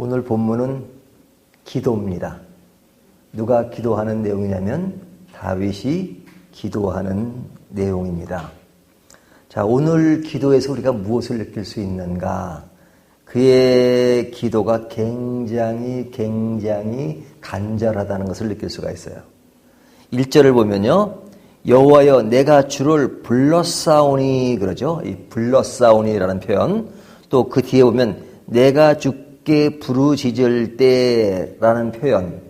오늘 본문은 기도입니다. 누가 기도하는 내용이냐면 다윗이 기도하는 내용입니다. 자, 오늘 기도에서 우리가 무엇을 느낄 수 있는가? 그의 기도가 굉장히 간절하다는 것을 느낄 수가 있어요. 1절을 보면요. 여호와여 내가 주를 불렀사오니 그러죠. 이 불렀사오니라는 표현. 또 그 뒤에 보면 내가 주께 부르짖을 때라는 표현.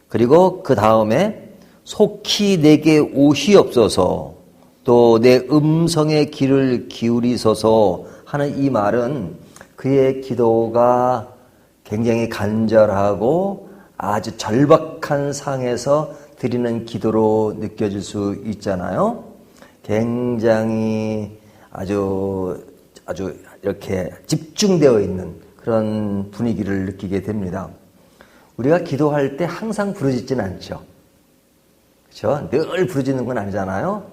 그리고 그 다음에 속히 내게 오시옵소서 또 내 음성의 귀를 기울이소서 하는 이 말은 그의 기도가 굉장히 간절하고 아주 절박한 상에서 드리는 기도로 느껴질 수 있잖아요. 굉장히 아주 이렇게 집중되어 있는 그런 분위기를 느끼게 됩니다. 우리가 기도할 때 항상 부르짖지는 않죠. 그렇죠? 늘 부르짖는 건 아니잖아요.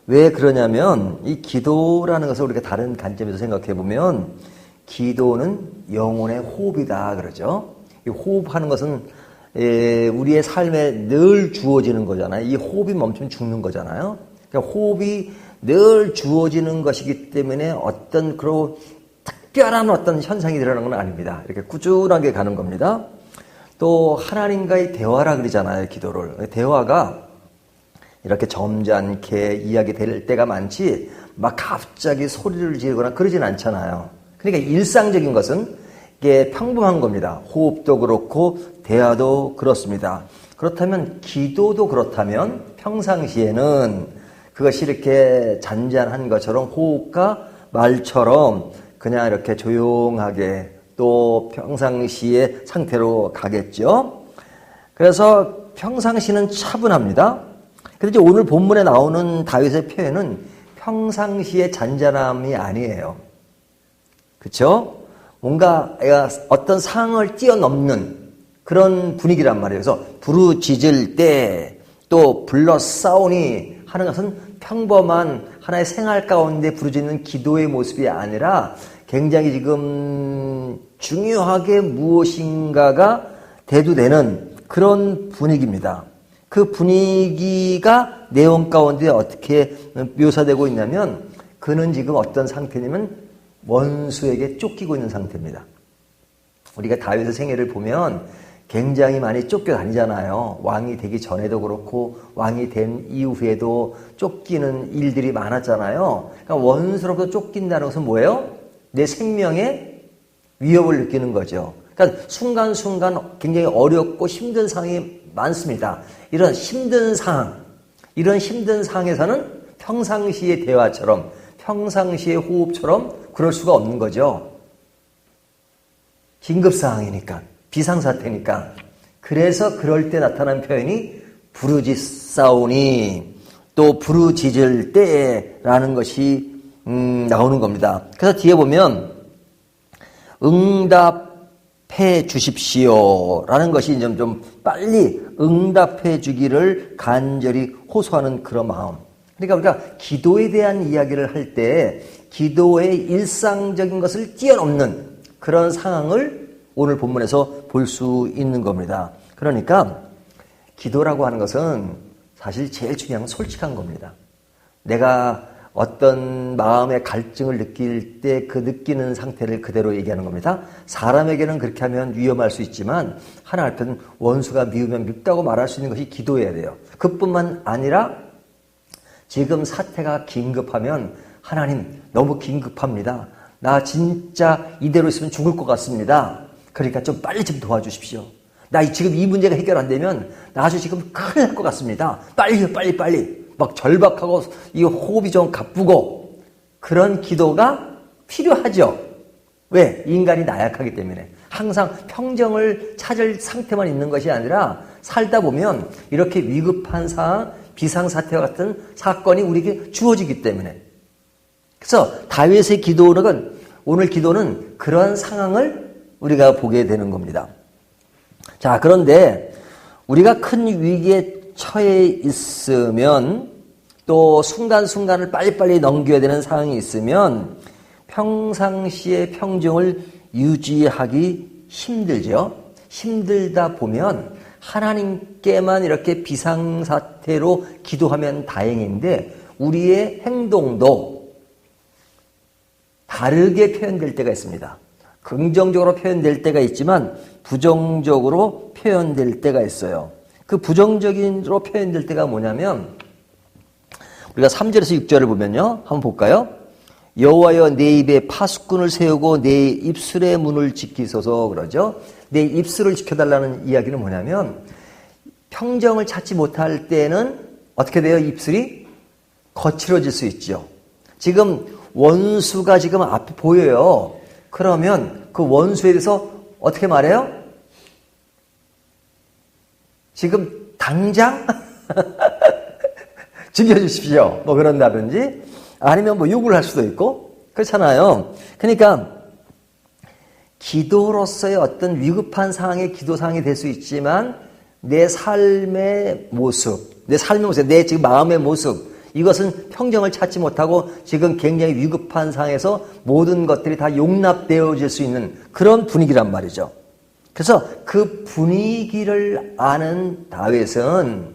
왜 그러냐면 이 기도라는 것을 우리가 다른 관점에서 생각해 보면 기도는 영혼의 호흡이다 그러죠. 이 호흡하는 것은 우리의 삶에 늘 주어지는 거잖아요. 이 호흡이 멈추면 죽는 거잖아요. 그러니까 호흡이 늘 주어지는 것이기 때문에 어떤 그런 특별한 어떤 현상이 일어나는 건 아닙니다. 이렇게 꾸준하게 가는 겁니다. 또 하나님과의 대화라 그러잖아요. 기도를. 대화가 이렇게 점잖게 이야기될 때가 많지 막 갑자기 소리를 지르거나 그러진 않잖아요. 그러니까 일상적인 것은 이게 평범한 겁니다. 호흡도 그렇고 대화도 그렇습니다. 그렇다면 기도도 그렇다면 평상시에는 그것이 이렇게 잔잔한 것처럼 호흡과 말처럼 그냥 이렇게 조용하게 또 평상시의 상태로 가겠죠. 그래서 평상시는 차분합니다. 그런데 오늘 본문에 나오는 다윗의 표현은 평상시의 잔잔함이 아니에요. 그렇죠? 뭔가 어떤 상황을 뛰어넘는 그런 분위기란 말이에요. 그래서 부르짖을 때 또 불러싸우니 하는 것은 평범한 하나의 생활 가운데 부르짖는 기도의 모습이 아니라 굉장히 지금 중요하게 무엇인가가 대두되는 그런 분위기입니다. 그 분위기가 내용 가운데 어떻게 묘사되고 있냐면 그는 지금 어떤 상태냐면 원수에게 쫓기고 있는 상태입니다. 우리가 다윗의 생애를 보면 굉장히 많이 쫓겨다니잖아요. 왕이 되기 전에도 그렇고 왕이 된 이후에도 쫓기는 일들이 많았잖아요. 그러니까 원수로부터 쫓긴다는 것은 뭐예요? 내 생명에 위협을 느끼는 거죠. 그러니까 순간순간 굉장히 어렵고 힘든 상황이 많습니다. 이런 힘든 상황에서는 평상시의 대화처럼 평상시의 호흡처럼 그럴 수가 없는 거죠. 긴급 상황이니까, 비상사태니까. 그래서 그럴 때 나타난 표현이 부르짖사오니 또 부르짖을 때라는 것이 나오는 겁니다. 그래서 뒤에 보면 응답해 주십시오라는 것이 좀 빨리 응답해 주기를 간절히 호소하는 그런 마음. 그러니까 우리가 기도에 대한 이야기를 할 때 기도의 일상적인 것을 뛰어넘는 그런 상황을 오늘 본문에서 볼 수 있는 겁니다. 그러니까 기도라고 하는 것은 사실 제일 중요한 건 솔직한 겁니다. 내가 어떤 마음의 갈증을 느낄 때 그 느끼는 상태를 그대로 얘기하는 겁니다. 사람에게는 그렇게 하면 위험할 수 있지만 하나님께는 원수가 미우면 밉다고 말할 수 있는 것이 기도해야 돼요. 그뿐만 아니라 지금 사태가 긴급하면 하나님 너무 긴급합니다. 나 진짜 이대로 있으면 죽을 것 같습니다. 그러니까 좀 빨리 좀 도와주십시오. 나 지금 이 문제가 해결 안 되면 나 아주 지금 큰일 날 것 같습니다. 빨리. 막 절박하고 이 호흡이 좀 가쁘고 그런 기도가 필요하죠. 왜? 인간이 나약하기 때문에. 항상 평정을 찾을 상태만 있는 것이 아니라 살다 보면 이렇게 위급한 상황, 비상사태와 같은 사건이 우리에게 주어지기 때문에. 그래서 다윗의 기도는 오늘 기도는 그런 상황을 우리가 보게 되는 겁니다. 자, 그런데 우리가 큰 위기에 처해 있으면 또 순간순간을 빨리빨리 넘겨야 되는 상황이 있으면 평상시의 평정을 유지하기 힘들죠. 힘들다 보면 하나님께만 이렇게 비상사태로 기도하면 다행인데 우리의 행동도 다르게 표현될 때가 있습니다. 긍정적으로 표현될 때가 있지만 부정적으로 표현될 때가 있어요. 그 부정적인으로 표현될 때가 뭐냐면 우리가 3절에서 6절을 보면요. 한번 볼까요? 여호와여 내 입에 파수꾼을 세우고 내 입술의 문을 지키소서 그러죠. 내 입술을 지켜달라는 이야기는 뭐냐면 평정을 찾지 못할 때는 어떻게 돼요? 입술이 거칠어질 수 있죠. 지금 원수가 지금 앞에 보여요. 그러면 그 원수에 대해서 어떻게 말해요? 지금 당장 죽여주십시오. 뭐 그런다든지 아니면 뭐 욕을 할 수도 있고 그렇잖아요. 그러니까 기도로서의 어떤 위급한 상황의 기도 상황이 될 수 있지만 내 삶의 모습, 내 지금 마음의 모습 이것은 평정을 찾지 못하고 지금 굉장히 위급한 상황에서 모든 것들이 다 용납되어질 수 있는 그런 분위기란 말이죠. 그래서 그 분위기를 아는 다윗은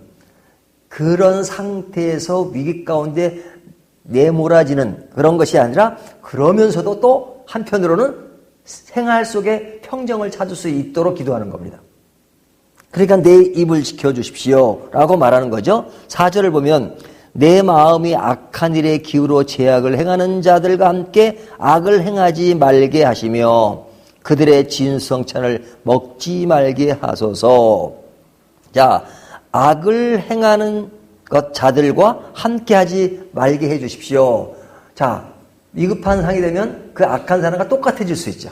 그런 상태에서 위기 가운데 내몰아지는 그런 것이 아니라 그러면서도 또 한편으로는 생활 속에 평정을 찾을 수 있도록 기도하는 겁니다. 그러니까 내 입을 지켜주십시오 라고 말하는 거죠. 4절을 보면 내 마음이 악한 일에 기울어 죄악을 행하는 자들과 함께 악을 행하지 말게 하시며 그들의 진수성찬을 먹지 말게 하소서. 자, 악을 행하는 자들과 함께 하지 말게 해 주십시오. 자, 위급한 상황이 되면 그 악한 사람과 똑같아질 수 있죠.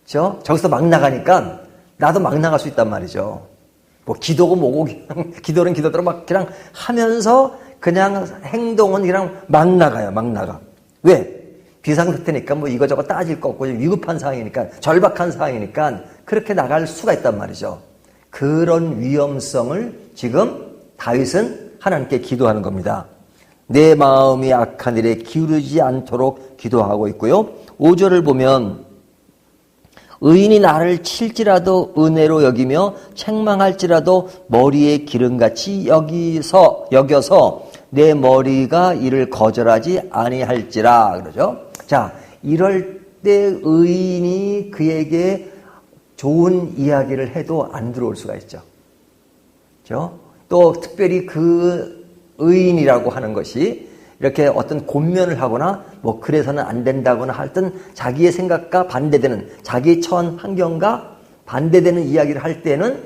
그렇죠? 저기서 막 나가니까 나도 막 나갈 수 있단 말이죠. 뭐 기도고 뭐고 그냥 기도는 기도대로 막 그냥 하면서 그냥 행동은 그냥 막 나가요. 막 나가. 왜? 비상사태니까 뭐 이거저거 따질 거 없고 위급한 상황이니까 절박한 상황이니까 그렇게 나갈 수가 있단 말이죠. 그런 위험성을 지금 다윗은 하나님께 기도하는 겁니다. 내 마음이 악한 일에 기울이지 않도록 기도하고 있고요. 5절을 보면 의인이 나를 칠지라도 은혜로 여기며 책망할지라도 머리에 기름같이 여겨서 내 머리가 이를 거절하지 아니할지라 그러죠. 자, 이럴 때 의인이 그에게 좋은 이야기를 해도 안 들어올 수가 있죠. 그렇죠? 또 특별히 그 의인이라고 하는 것이 이렇게 어떤 권면을 하거나 뭐 그래서는 안 된다거나 할 땐 자기의 생각과 반대되는 자기의 처한 환경과 반대되는 이야기를 할 때는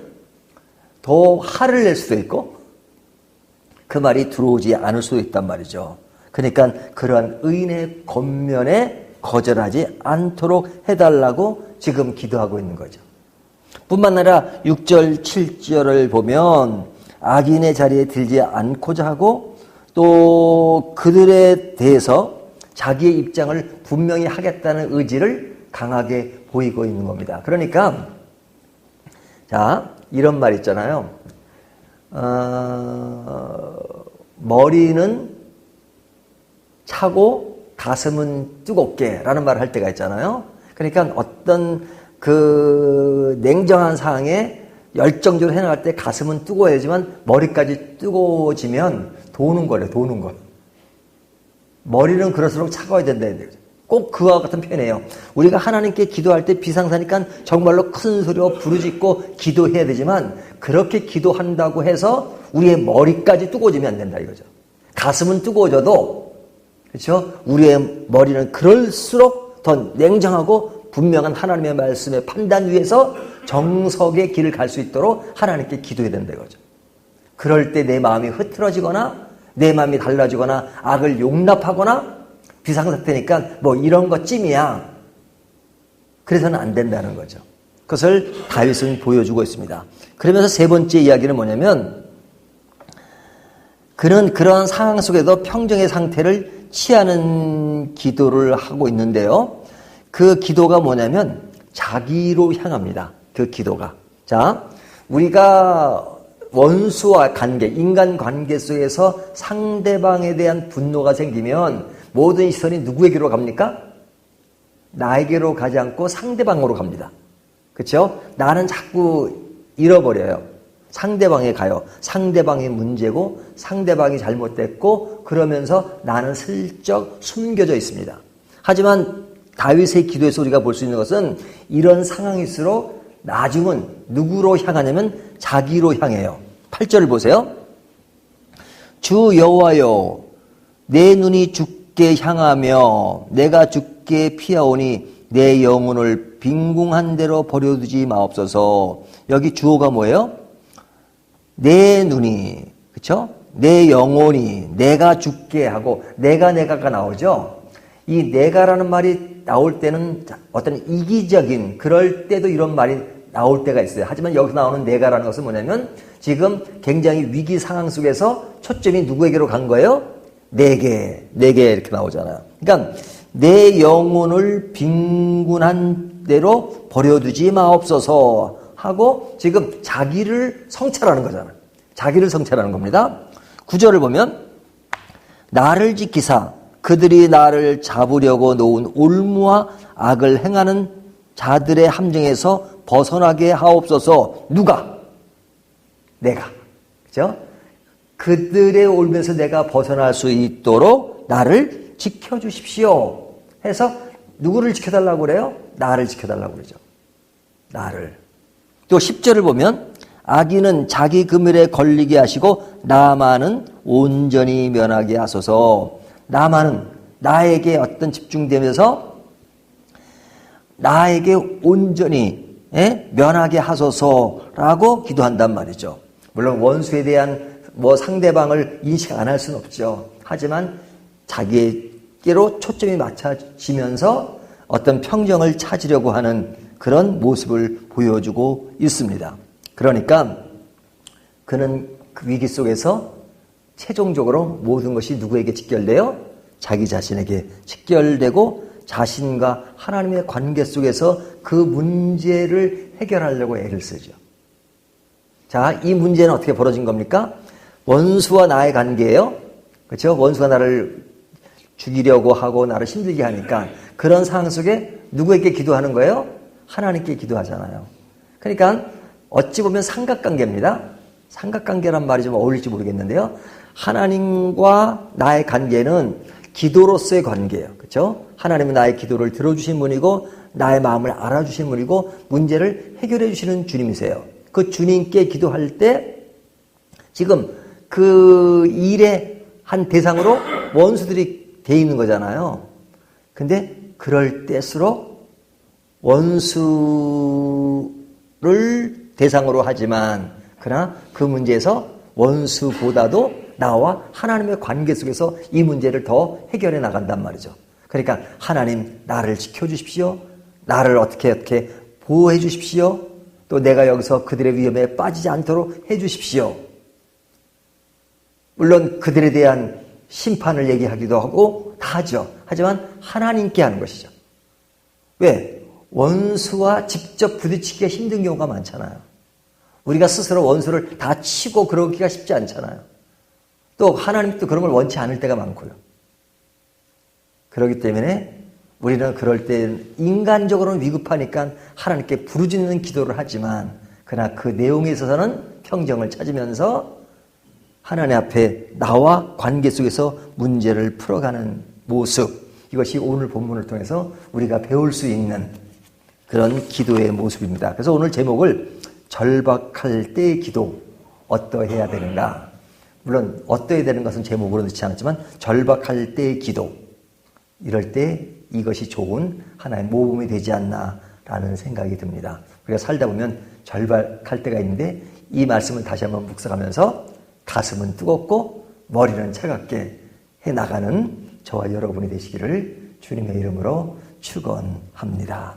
더 화를 낼 수도 있고 그 말이 들어오지 않을 수도 있단 말이죠. 그러니까 그러한 의인의 권면에 거절하지 않도록 해달라고 지금 기도하고 있는 거죠. 뿐만 아니라 6절, 7절을 보면 악인의 자리에 들지 않고자 하고 또 그들에 대해서 자기의 입장을 분명히 하겠다는 의지를 강하게 보이고 있는 겁니다. 그러니까 자, 이런 말 있잖아요. 머리는 차고 가슴은 뜨겁게 라는 말을 할 때가 있잖아요. 그러니까 어떤 그 냉정한 상황에 열정적으로 해나갈 때 가슴은 뜨거워야지만 머리까지 뜨거워지면 도는 거래요. 도는 거. 머리는 그럴수록 차가워야 된다. 꼭 그와 같은 표현이에요. 우리가 하나님께 기도할 때 비상사니까 정말로 큰 소리로 부르짖고 기도해야 되지만 그렇게 기도한다고 해서 우리의 머리까지 뜨거워지면 안 된다 이거죠. 가슴은 뜨거워져도 그렇죠? 우리의 머리는 그럴수록 더 냉정하고 분명한 하나님의 말씀의 판단 위에서 정석의 길을 갈 수 있도록 하나님께 기도해야 된다 이거죠. 그럴 때 내 마음이 흐트러지거나 내 마음이 달라지거나 악을 용납하거나 비상사태니까 뭐 이런 것 찜이야. 그래서는 안 된다는 거죠. 그것을 다윗은 보여주고 있습니다. 그러면서 세 번째 이야기는 뭐냐면 그는 그러한 상황 속에도 평정의 상태를 취하는 기도를 하고 있는데요. 그 기도가 뭐냐면 자기로 향합니다. 그 기도가. 자, 우리가 원수와 관계, 인간 관계 속에서 상대방에 대한 분노가 생기면 모든 시선이 누구에게로 갑니까? 나에게로 가지 않고 상대방으로 갑니다. 그렇죠? 나는 자꾸 잃어버려요. 상대방에 가요. 상대방이 문제고 상대방이 잘못됐고 그러면서 나는 슬쩍 숨겨져 있습니다. 하지만 다윗의 기도에서 우리가 볼 수 있는 것은 이런 상황일수록 나중은 누구로 향하냐면 자기로 향해요. 8절을 보세요. 주 여호와여 내 눈이 주께 향하며 내가 주께 피하오니 내 영혼을 빈궁한 대로 버려두지 마옵소서. 여기 주어가 뭐예요? 내 눈이, 그렇죠? 내 영혼이 내가 주께 하고 내가가 나오죠. 이 내가라는 말이 나올 때는 어떤 이기적인 그럴 때도 이런 말이 나올 때가 있어요. 하지만 여기서 나오는 내가라는 것은 뭐냐면 지금 굉장히 위기 상황 속에서 초점이 누구에게로 간 거예요? 내게 이렇게 나오잖아요. 그러니까 내 영혼을 빈군한 대로 버려두지 마옵소서 하고 지금 자기를 성찰하는 거잖아요. 자기를 성찰하는 겁니다. 9절을 보면 나를 지키사 그들이 나를 잡으려고 놓은 올무와 악을 행하는 자들의 함정에서 벗어나게 하옵소서. 누가? 내가. 그죠? 그들의 올면서 내가 벗어날 수 있도록 나를 지켜주십시오. 해서 누구를 지켜달라고 그래요? 나를 지켜달라고 그러죠. 나를. 또 10절을 보면 악인은 자기 금율에 걸리게 하시고 나만은 온전히 면하게 하소서. 나만은 나에게 어떤 집중되면서 나에게 온전히 면하게 하소서라고 기도한단 말이죠. 물론 원수에 대한 상대방을 인식 안 할 수는 없죠. 하지만 자기에게로 초점이 맞춰지면서 어떤 평정을 찾으려고 하는 그런 모습을 보여주고 있습니다. 그러니까 그는 그 위기 속에서 최종적으로 모든 것이 누구에게 직결돼요? 자기 자신에게 직결되고 자신과 하나님의 관계 속에서 그 문제를 해결하려고 애를 쓰죠. 자, 이 문제는 어떻게 벌어진 겁니까? 원수와 나의 관계예요. 그렇죠? 원수가 나를 죽이려고 하고 나를 힘들게 하니까 그런 상황 속에 누구에게 기도하는 거예요? 하나님께 기도하잖아요. 그러니까 어찌 보면 삼각관계입니다. 삼각관계란 말이 좀 어울릴지 모르겠는데요. 하나님과 나의 관계는 기도로서의 관계예요. 그렇죠? 하나님은 나의 기도를 들어주신 분이고 나의 마음을 알아주신 분이고 문제를 해결해 주시는 주님이세요. 그 주님께 기도할 때 지금 그 일의 한 대상으로 원수들이 돼 있는 거잖아요. 근데 그럴 때일수록 원수를 대상으로 하지만 그러나 그 문제에서 원수보다도 나와 하나님의 관계 속에서 이 문제를 더 해결해 나간단 말이죠. 그러니까 하나님 나를 지켜주십시오. 나를 어떻게 보호해 주십시오. 또 내가 여기서 그들의 위험에 빠지지 않도록 해 주십시오. 물론 그들에 대한 심판을 얘기하기도 하고 다 하죠. 하지만 하나님께 하는 것이죠. 왜? 원수와 직접 부딪히기가 힘든 경우가 많잖아요. 우리가 스스로 원수를 다 치고 그러기가 쉽지 않잖아요. 또 하나님도 그런 걸 원치 않을 때가 많고요. 그렇기 때문에 우리는 그럴 때 인간적으로는 위급하니까 하나님께 부르짖는 기도를 하지만 그러나 그 내용에 있어서는 평정을 찾으면서 하나님 앞에 나와 관계 속에서 문제를 풀어가는 모습, 이것이 오늘 본문을 통해서 우리가 배울 수 있는 그런 기도의 모습입니다. 그래서 오늘 제목을 절박할 때의 기도, 어떠해야 되는가. 물론 어떠해야 되는 것은 제목으로 넣지 않았지만 절박할 때의 기도, 이럴 때 이것이 좋은 하나의 모범이 되지 않나라는 생각이 듭니다. 우리가 살다 보면 절박할 때가 있는데 이 말씀을 다시 한번 묵상하면서 가슴은 뜨겁고 머리는 차갑게 해나가는 저와 여러분이 되시기를 주님의 이름으로 축원합니다.